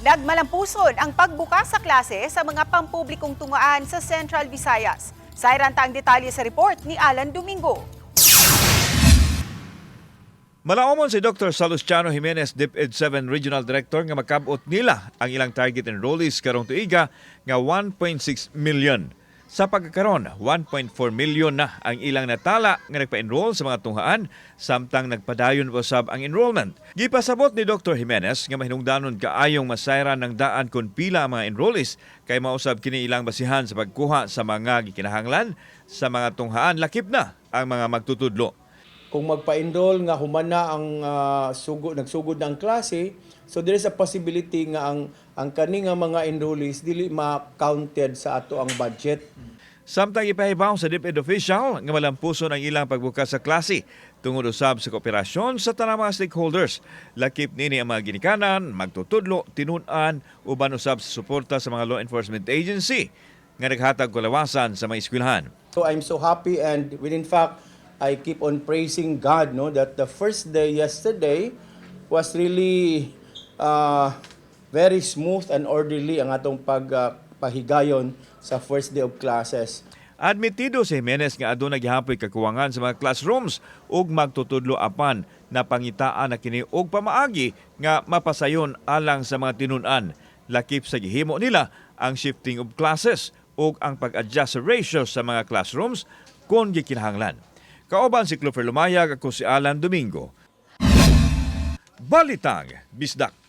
Nagmalampuson ang pagbukas sa klase sa mga pampublikong tungaan sa Central Visayas. Sayranta ang detalye sa report ni Alan Domingo. Malaumon si Dr. Salustiano Jimenez, DepEd 7 Regional Director, nga makabot nila ang ilang target enrollees karong tuiga nga 1.6 million. Sa pagkakaroon, 1.4 million na ang ilang natala nga nagpa-enroll sa mga tunghaan samtang nagpadayon usab ang enrollment. Gipasabot ni Dr. Jimenez nga mahinungdanon kaayong masayran ng daan kun pila ang mga enrollees kay mausab kini ilang basihan sa pagkuha sa mga gikinahanglan sa mga tunghaan, lakip na ang mga magtutudlo. Kung magpa-enroll nga humana ang nagsugod ng klase, so there is a possibility nga ang kani nga mga enrollees dili ma-counted sa ato ang budget. Samtang ipahibaw sa DepEd official nga malampuson ang ilang pagbukas sa klase tungod usab sa kooperasyon sa tanang mga stakeholders. Lakip nini ang mga ginikanan, magtutudlo, tinun-an, uban usab sa suporta sa mga law enforcement agency nga naghatag kalawasan sa mga eskwelahan. So I'm so happy, and in fact I keep on praising God that the first day yesterday was really very smooth and orderly ang atong pagpahigayon sa first day of classes. Admitido si Jimenez nga aduna gihapoy kakuwangan sa mga classrooms ug magtutudlo apan na pangitaan na kini og pamaagi nga mapasayon alang sa mga tinun-an. Lakip sa gihimo nila ang shifting of classes ug ang pag-adjust sa ratios sa mga classrooms kung gikinahanglan. Kauban si Clover Lumayag, ako si Alan Domingo. Balitang Bisdak.